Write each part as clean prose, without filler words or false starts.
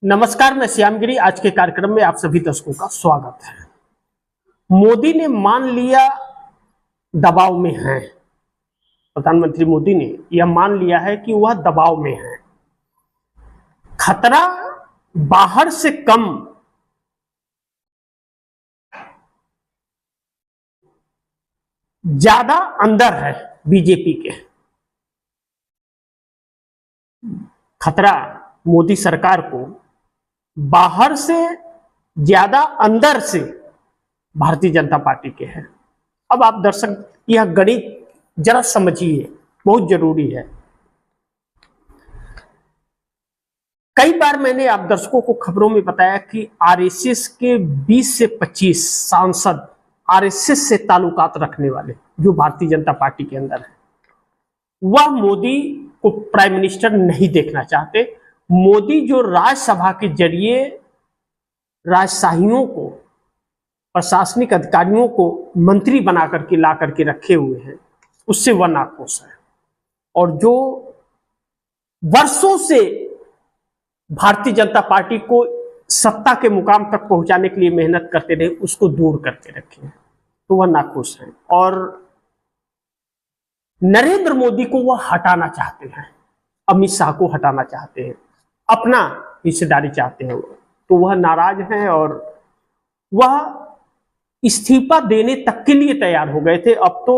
नमस्कार, मैं श्यामगिरी। आज के कार्यक्रम में आप सभी दर्शकों का स्वागत है। मोदी ने मान लिया दबाव में है। प्रधानमंत्री मोदी ने यह मान लिया है कि वह दबाव में है। खतरा बाहर से कम ज्यादा अंदर है बीजेपी के। खतरा मोदी सरकार को बाहर से ज्यादा अंदर से भारतीय जनता पार्टी के हैं। अब आप दर्शक यह गणित जरा समझिए, बहुत जरूरी है। कई बार मैंने आप दर्शकों को खबरों में बताया कि आरएसएस के 20 से 25 सांसद आरएसएस से ताल्लुकात रखने वाले जो भारतीय जनता पार्टी के अंदर है, वह मोदी को प्राइम मिनिस्टर नहीं देखना चाहते। मोदी जो राज्यसभा के जरिए राजशाहियों को, प्रशासनिक अधिकारियों को मंत्री बना करके ला करके रखे हुए हैं, उससे वह नाखुश है। और जो वर्षों से भारतीय जनता पार्टी को सत्ता के मुकाम तक पहुंचाने के लिए मेहनत करते रहे, उसको दूर करके रखे हैं, तो वह नाखुश है। और नरेंद्र मोदी को वह हटाना चाहते हैं, अमित शाह को हटाना चाहते हैं, अपना हिस्सेदारी चाहते हैं, तो वह नाराज हैं और वह इस्तीफा देने तक के लिए तैयार हो गए थे। अब तो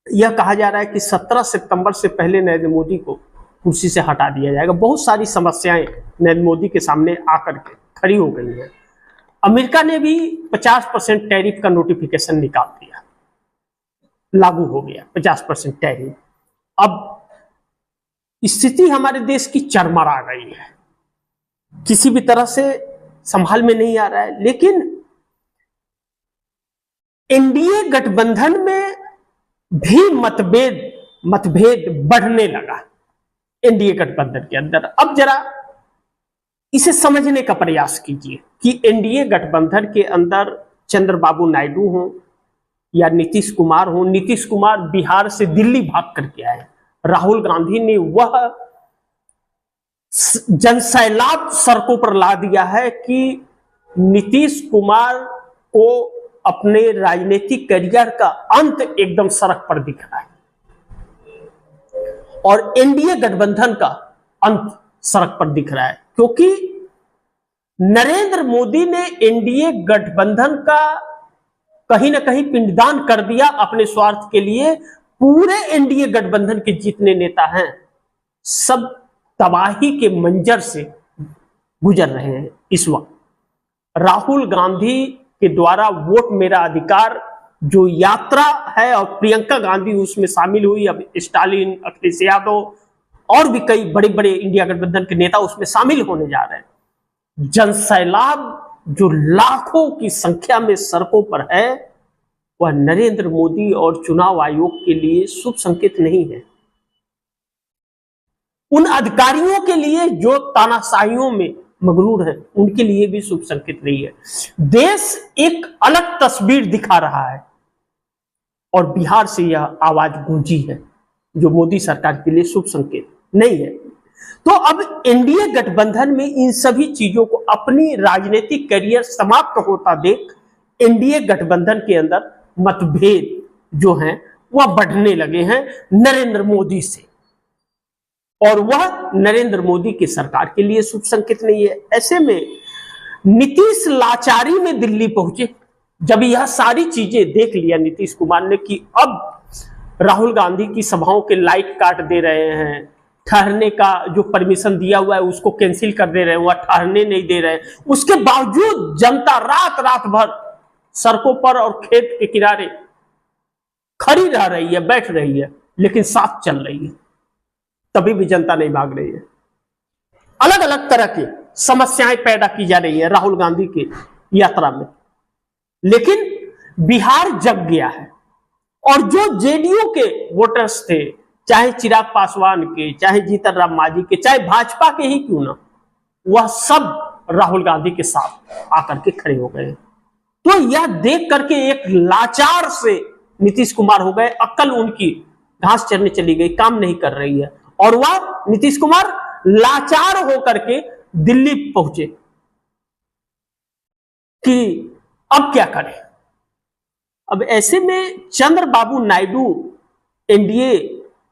यह कहा जा रहा है कि 17 सितंबर से पहले नरेंद्र मोदी को कुर्सी से हटा दिया जाएगा। बहुत सारी समस्याएं नरेंद्र मोदी के सामने आकर के खड़ी हो गई हैं। अमेरिका ने भी 50% टैरिफ का नोटिफिकेशन निकाल दिया, लागू हो गया 50% टैरिफ। अब स्थिति हमारे देश की चरमरा गई है, किसी भी तरह से संभाल में नहीं आ रहा है। लेकिन एनडीए गठबंधन में भी मतभेद बढ़ने लगा एनडीए गठबंधन के अंदर। अब जरा इसे समझने का प्रयास कीजिए कि एनडीए गठबंधन के अंदर चंद्रबाबू नायडू हो या नीतीश कुमार हो। नीतीश कुमार बिहार से दिल्ली भाग करके आए। राहुल गांधी ने वह जनसैलाब सड़कों पर ला दिया है कि नीतीश कुमार को अपने राजनीतिक करियर का अंत एकदम सड़क पर दिख रहा है और एनडीए गठबंधन का अंत सड़क पर दिख रहा है, क्योंकि नरेंद्र मोदी ने एनडीए गठबंधन का कहीं ना कहीं पिंडदान कर दिया अपने स्वार्थ के लिए। पूरे एनडीए गठबंधन के जितने नेता हैं, सब तबाही के मंजर से गुजर रहे हैं इस वक्त। राहुल गांधी के द्वारा वोट मेरा अधिकार जो यात्रा है, और प्रियंका गांधी उसमें शामिल हुई, अब स्टालिन, अखिलेश यादव और भी कई बड़े बड़े इंडिया गठबंधन के नेता उसमें शामिल होने जा रहे हैं। जनसैलाब जो लाखों की संख्या में सड़कों पर है, वह नरेंद्र मोदी और चुनाव आयोग के लिए शुभ संकेत नहीं है। उन अधिकारियों के लिए जो तानाशाहियों में मगरूर है, उनके लिए भी शुभ संकेत नहीं है। देश एक अलग तस्वीर दिखा रहा है और बिहार से यह आवाज गूंजी है, जो मोदी सरकार के लिए शुभ संकेत नहीं है। तो अब एनडीए गठबंधन में इन सभी चीजों को, अपनी राजनीतिक करियर समाप्त होता देख एनडीए गठबंधन के अंदर मतभेद जो हैं वह बढ़ने लगे हैं नरेंद्र मोदी से, और वह नरेंद्र मोदी की सरकार के लिए शुभ संकेत नहीं है। ऐसे में नीतीश लाचारी में दिल्ली पहुंचे। जब यह सारी चीजें देख लिया नीतीश कुमार ने कि अब राहुल गांधी की सभाओं के लाइट काट दे रहे हैं, ठहरने का जो परमिशन दिया हुआ है उसको कैंसिल कर दे रहे हैं, वह ठहरने नहीं दे रहे हैं, उसके बावजूद जनता रात रात भर सड़कों पर और खेत के किनारे खड़ी रह रही है, बैठ रही है, लेकिन साथ चल रही है, तभी भी जनता नहीं भाग रही है। अलग अलग तरह की समस्याएं पैदा की जा रही है राहुल गांधी की यात्रा में, लेकिन बिहार जग गया है। और जो जेडीयू के वोटर्स थे, चाहे चिराग पासवान के, चाहे जीतन राम मांझी के, चाहे भाजपा के ही क्यों ना, वह सब राहुल गांधी के साथ आकर के खड़े हो गए। तो यह देख करके एक लाचार से नीतीश कुमार हो गए। अक्ल उनकी घास चरने चली गई, काम नहीं कर रही है, और वह नीतीश कुमार लाचार होकर के दिल्ली पहुंचे कि अब क्या करें। अब ऐसे में चंद्रबाबू नायडू एनडीए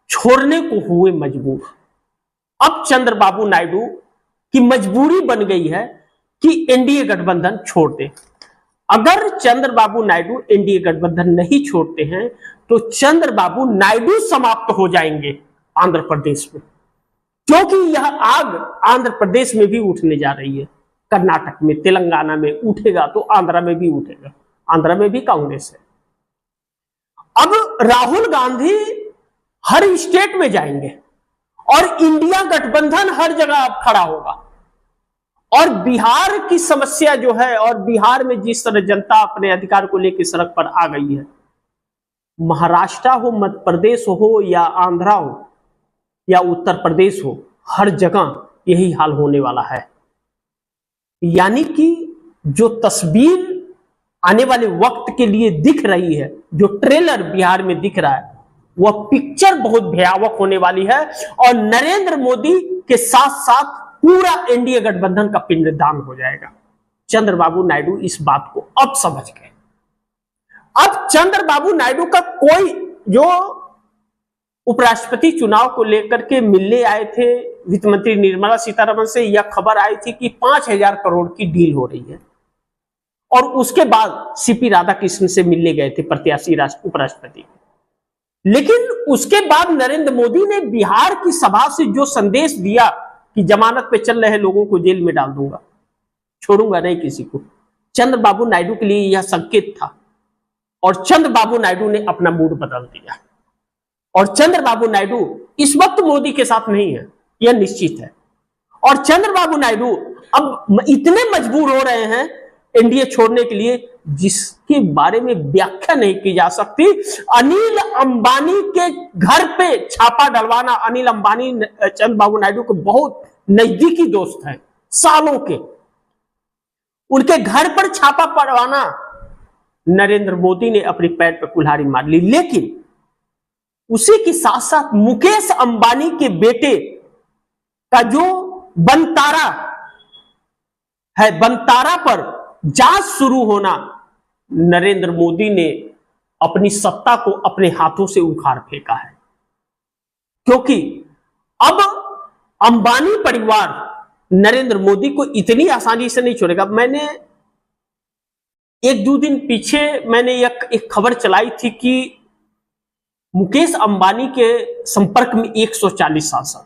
छोड़ने को हुए मजबूर। अब चंद्रबाबू नायडू की मजबूरी बन गई है कि एनडीए गठबंधन छोड़ दे। अगर चंद्रबाबू नायडू एनडीए गठबंधन नहीं छोड़ते हैं तो चंद्रबाबू नायडू समाप्त हो जाएंगे आंध्र प्रदेश में, क्योंकि यह आग आंध्र प्रदेश में भी उठने जा रही है। कर्नाटक में, तेलंगाना में उठेगा तो आंध्रा में भी उठेगा। आंध्रा में भी कांग्रेस है। अब राहुल गांधी हर स्टेट में जाएंगे और इंडिया गठबंधन हर जगह अब खड़ा होगा। और बिहार की समस्या जो है, और बिहार में जिस तरह जनता अपने अधिकार को लेकर सड़क पर आ गई है, महाराष्ट्र हो, मध्य प्रदेश हो या आंध्रा हो या उत्तर प्रदेश हो, हर जगह यही हाल होने वाला है। यानी कि जो तस्वीर आने वाले वक्त के लिए दिख रही है, जो ट्रेलर बिहार में दिख रहा है, वह पिक्चर बहुत भयावह होने वाली है। और नरेंद्र मोदी के साथ साथ पूरा एनडीए गठबंधन का पिंडदान हो जाएगा। चंद्रबाबू नायडू इस बात को अब समझ गए। अब चंद्रबाबू नायडू का कोई, जो उपराष्ट्रपति चुनाव को लेकर के मिलने आए थे वित्त मंत्री निर्मला सीतारमण से, यह खबर आई थी कि 5,000 करोड़ की डील हो रही है। और उसके बाद सीपी राधाकृष्णन से मिलने गए थे प्रत्याशी उपराष्ट्रपति। लेकिन उसके बाद नरेंद्र मोदी ने बिहार की सभा से जो संदेश दिया कि जमानत पे चल रहे लोगों को जेल में डाल दूंगा, छोड़ूंगा नहीं किसी को, चंद्रबाबू नायडू के लिए यह संकेत था। और चंद्रबाबू नायडू ने अपना मूड बदल दिया। और चंद्रबाबू नायडू इस वक्त मोदी के साथ नहीं है, यह निश्चित है। और चंद्रबाबू नायडू अब इतने मजबूर हो रहे हैं एनडीए छोड़ने के लिए, जिसके बारे में व्याख्या नहीं की जा सकती। अनिल अंबानी के घर पे छापा डलवाना। अनिल अंबानी चंद्रबाबू नायडू के बहुत नजदीकी दोस्त हैं, सालों के। उनके घर पर छापा पड़वाना नरेंद्र मोदी ने अपने पैर पर कुल्हाड़ी मार ली। लेकिन उसी के साथ साथ मुकेश अंबानी के बेटे का जो बनतारा है, बनतारा पर जांच शुरू होना, नरेंद्र मोदी ने अपनी सत्ता को अपने हाथों से उखाड़ फेंका है। क्योंकि अब अंबानी परिवार नरेंद्र मोदी को इतनी आसानी से नहीं छोड़ेगा। मैंने 1-2 दिन पीछे मैंने एक खबर चलाई थी कि मुकेश अंबानी के संपर्क में 140 सांसद,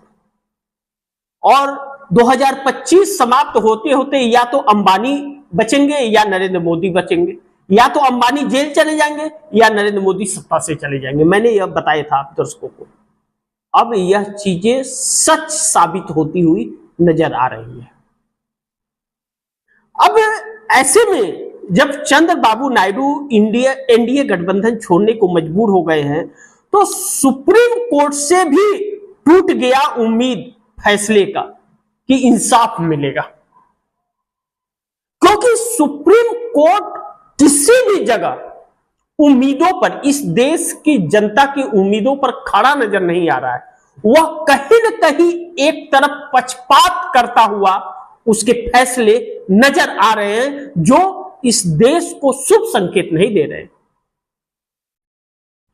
और 2025 समाप्त होते होते या तो अंबानी बचेंगे या नरेंद्र मोदी बचेंगे, या तो अंबानी जेल चले जाएंगे या नरेंद्र मोदी सत्ता से चले जाएंगे। मैंने यह बताया था आप दर्शकों को। अब यह चीजें सच साबित होती हुई नजर आ रही है। अब ऐसे में जब चंद्रबाबू नायडू एनडीए गठबंधन छोड़ने को मजबूर हो गए हैं, तो सुप्रीम कोर्ट से भी टूट गया उम्मीद फैसले का कि इंसाफ मिलेगा। क्योंकि सुप्रीम कोर्ट किसी भी जगह उम्मीदों पर, इस देश की जनता की उम्मीदों पर खड़ा नजर नहीं आ रहा है। वह कहीं न कहीं एक तरफ पक्षपात करता हुआ उसके फैसले नजर आ रहे हैं, जो इस देश को शुभ संकेत नहीं दे रहे।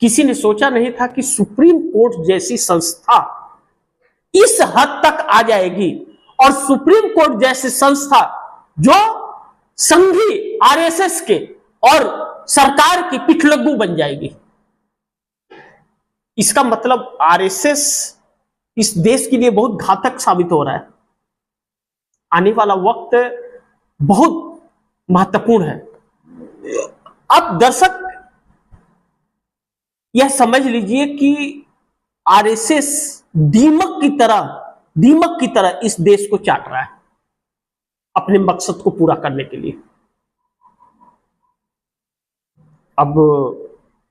किसी ने सोचा नहीं था कि सुप्रीम कोर्ट जैसी संस्था इस हद तक आ जाएगी, और सुप्रीम कोर्ट जैसी संस्था जो संघी आरएसएस के और सरकार की पिठलग्गू बन जाएगी। इसका मतलब आरएसएस इस देश के लिए बहुत घातक साबित हो रहा है। आने वाला वक्त बहुत महत्वपूर्ण है। अब दर्शक यह समझ लीजिए कि आरएसएस दीमक की तरह इस देश को चाट रहा है अपने मकसद को पूरा करने के लिए। अब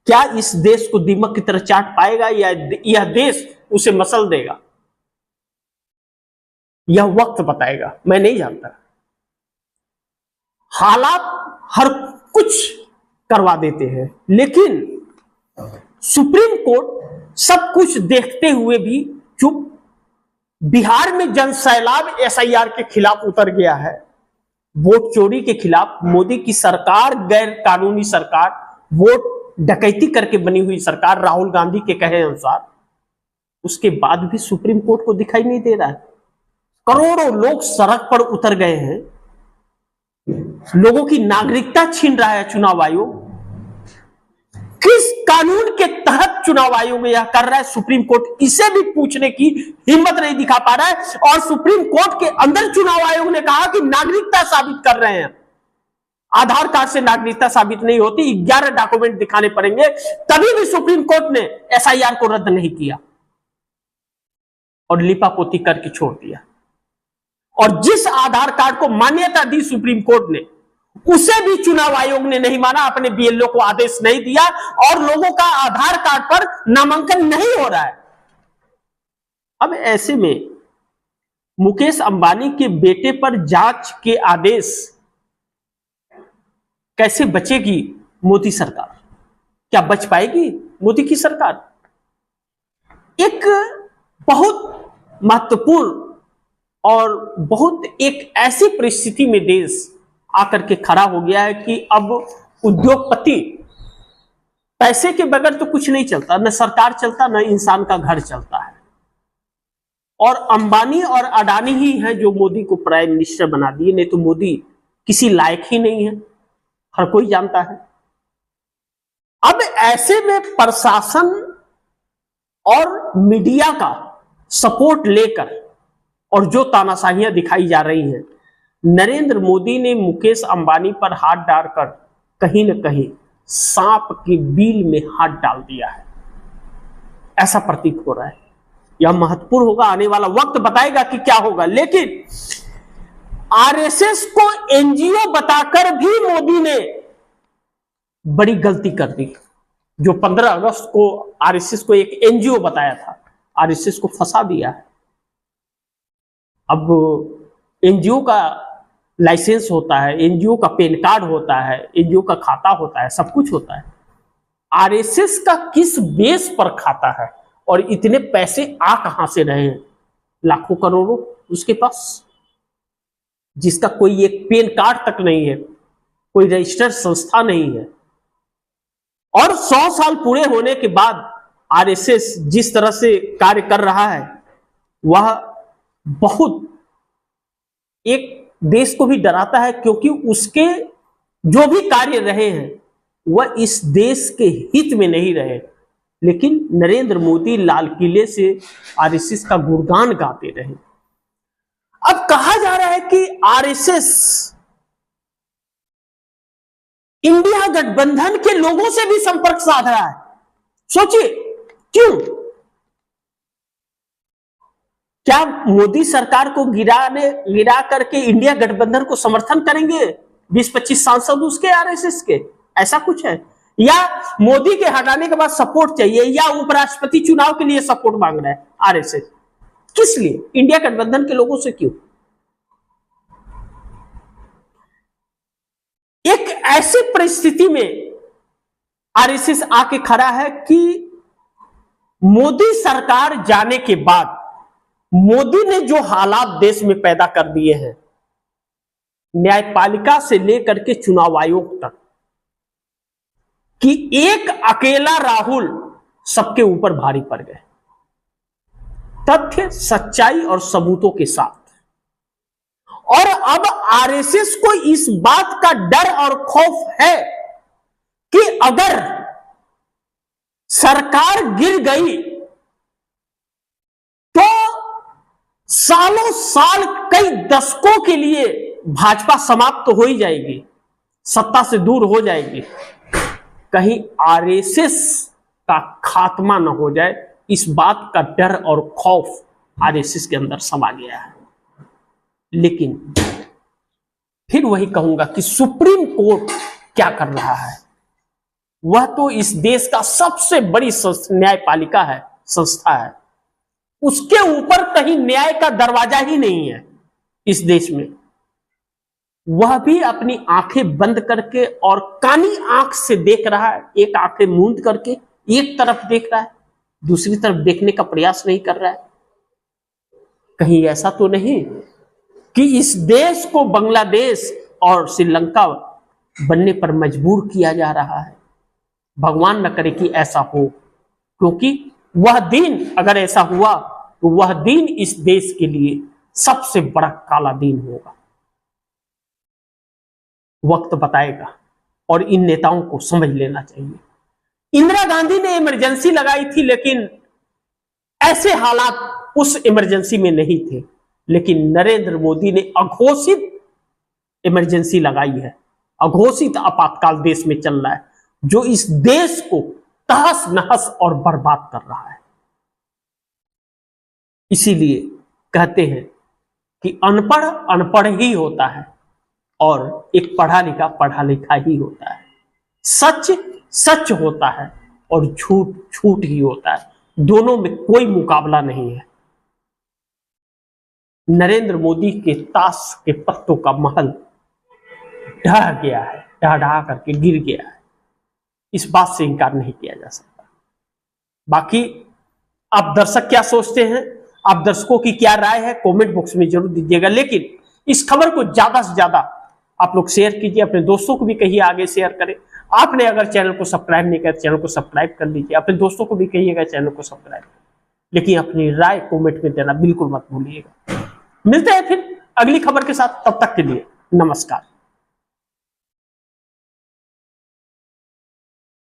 क्या इस देश को दीमक की तरह चाट पाएगा या यह देश उसे मसल देगा, यह वक्त बताएगा। मैं नहीं जानता। हालात हर कुछ करवा देते हैं, लेकिन सुप्रीम कोर्ट सब कुछ देखते हुए भी चुप, बिहार में जनसैलाब एसआईआर के खिलाफ उतर गया है, वोट चोरी के खिलाफ। मोदी की सरकार गैर कानूनी सरकार, वोट डकैती करके बनी हुई सरकार, राहुल गांधी के कहे अनुसार। उसके बाद भी सुप्रीम कोर्ट को दिखाई नहीं दे रहा है। करोड़ों लोग सड़क पर उतर गए हैं, लोगों की नागरिकता छीन रहा है चुनाव आयोग। किस कानून के तहत चुनाव आयोग यह कर रहा है, सुप्रीम कोर्ट इसे भी पूछने की हिम्मत नहीं दिखा पा रहा है। और सुप्रीम कोर्ट के अंदर चुनाव आयोग ने कहा कि नागरिकता साबित कर रहे हैं। आधार कार्ड से नागरिकता साबित नहीं होती, 11 डॉक्यूमेंट दिखाने पड़ेंगे। तभी भी सुप्रीम कोर्ट ने एसआईआर को रद्द नहीं किया और लिपापोती करके छोड़ दिया। और जिस आधार कार्ड को मान्यता दी सुप्रीम कोर्ट ने, उसे भी चुनाव आयोग ने नहीं माना, अपने बीएलओ को आदेश नहीं दिया और लोगों का आधार कार्ड पर नामांकन नहीं हो रहा है। अब ऐसे में मुकेश अंबानी के बेटे पर जांच के आदेश कैसे बचेगी मोदी सरकार? क्या बच पाएगी मोदी की सरकार? एक बहुत महत्वपूर्ण और बहुत एक ऐसी परिस्थिति में देश आकर के खड़ा हो गया है कि अब उद्योगपति, पैसे के बगैर तो कुछ नहीं चलता, न सरकार चलता, न इंसान का घर चलता है। और अंबानी और अडानी ही हैं जो मोदी को प्राइम मिनिस्टर बना दिए, नहीं तो मोदी किसी लायक ही नहीं है, हर कोई जानता है। अब ऐसे में प्रशासन और मीडिया का सपोर्ट लेकर और जो तानाशाहियां दिखाई जा रही हैं, नरेंद्र मोदी ने मुकेश अंबानी पर हाथ डालकर कहीं न कहीं सांप के बिल में हाथ डाल दिया है, ऐसा प्रतीत हो रहा है। यह महत्वपूर्ण होगा, आने वाला वक्त बताएगा कि क्या होगा। लेकिन आरएसएस को एनजीओ बताकर भी मोदी ने बड़ी गलती कर दी। जो 15 अगस्त को आरएसएस को एक एनजीओ बताया था, आरएसएस को फंसा दिया है। अब एनजीओ का लाइसेंस होता है, एनजीओ का पैन कार्ड होता है, एनजीओ का खाता होता है, सब कुछ होता है। आरएसएस का किस बेस पर खाता है और इतने पैसे आ कहां से रहे हैं? लाखों करोड़ों उसके पास, जिसका कोई एक पैन कार्ड तक नहीं है, कोई रजिस्टर्ड संस्था नहीं है। और 100 साल पूरे होने के बाद आरएसएस जिस तरह से कार्य कर रहा है, वह बहुत एक देश को भी डराता है, क्योंकि उसके जो भी कार्य रहे हैं वह इस देश के हित में नहीं रहे। लेकिन नरेंद्र मोदी लाल किले से आरएसएस का गुणगान गाते रहे। अब कहा जा रहा है कि आरएसएस इंडिया गठबंधन के लोगों से भी संपर्क साध रहा है। सोचिए क्यों? क्या मोदी सरकार को गिरा करके इंडिया गठबंधन को समर्थन करेंगे 20-25 सांसद उसके आरएसएस के? ऐसा कुछ है? या मोदी के हटाने के बाद सपोर्ट चाहिए, या उपराष्ट्रपति चुनाव के लिए सपोर्ट मांग रहा है आरएसएस? किस लिए? इंडिया गठबंधन के लोगों से क्यों? एक ऐसी परिस्थिति में आरएसएस आके खड़ा है कि मोदी सरकार जाने के बाद मोदी ने जो हालात देश में पैदा कर दिए हैं, न्यायपालिका से लेकर के चुनाव आयोग तक, कि एक अकेला राहुल सबके ऊपर भारी पड़ गए, तथ्य, सच्चाई और सबूतों के साथ। और अब आरएसएस को इस बात का डर और खौफ है कि अगर सरकार गिर गई तो सालों साल, कई दशकों के लिए भाजपा समाप्त तो हो ही जाएगी, सत्ता से दूर हो जाएगी। कहीं आरएसएस का खात्मा न हो जाए, इस बात का डर और खौफ आरएसएस के अंदर समा गया है। लेकिन फिर वही कहूंगा कि सुप्रीम कोर्ट क्या कर रहा है? वह तो इस देश का सबसे बड़ी न्यायपालिका है, संस्था है। उसके ऊपर कहीं न्याय का दरवाजा ही नहीं है इस देश में। वह भी अपनी आंखें बंद करके और कानी आंख से देख रहा है, एक आंखें मूंद करके एक तरफ देख रहा है, दूसरी तरफ देखने का प्रयास नहीं कर रहा है। कहीं ऐसा तो नहीं कि इस देश को बांग्लादेश और श्रीलंका बनने पर मजबूर किया जा रहा है। भगवान न करे कि ऐसा हो, क्योंकि वह दिन अगर ऐसा हुआ तो वह दिन इस देश के लिए सबसे बड़ा काला दिन होगा। वक्त बताएगा और इन नेताओं को समझ लेना चाहिए। इंदिरा गांधी ने इमरजेंसी लगाई थी, लेकिन ऐसे हालात उस इमरजेंसी में नहीं थे। लेकिन नरेंद्र मोदी ने अघोषित इमरजेंसी लगाई है, अघोषित आपातकाल देश में चल रहा है, जो इस देश को तहस नहस और बर्बाद कर रहा है। इसीलिए कहते हैं कि अनपढ़ अनपढ़ ही होता है और एक पढ़ा लिखा ही होता है। सच सच होता है और झूठ झूठ ही होता है। दोनों में कोई मुकाबला नहीं है। नरेंद्र मोदी के ताश के पत्तों का महल ढह गया है, ढह ढहा करके गिर गया है। इस बात से इनकार नहीं किया जा सकता। बाकी आप दर्शक क्या सोचते हैं, आप दर्शकों की क्या राय है, कमेंट बॉक्स में जरूर दीजिएगा। लेकिन इस खबर को ज्यादा से ज्यादा आप लोग शेयर कीजिए, अपने दोस्तों को भी कहिए आगे शेयर करें। आपने अगर चैनल को सब्सक्राइब नहीं किया, चैनल को सब्सक्राइब कर लीजिए, अपने दोस्तों को भी कहिएगा चैनल को सब्सक्राइब। लेकिन अपनी राय कमेंट में देना बिल्कुल मत भूलिएगा। मिलते हैं फिर अगली खबर के साथ, तब तक के लिए नमस्कार।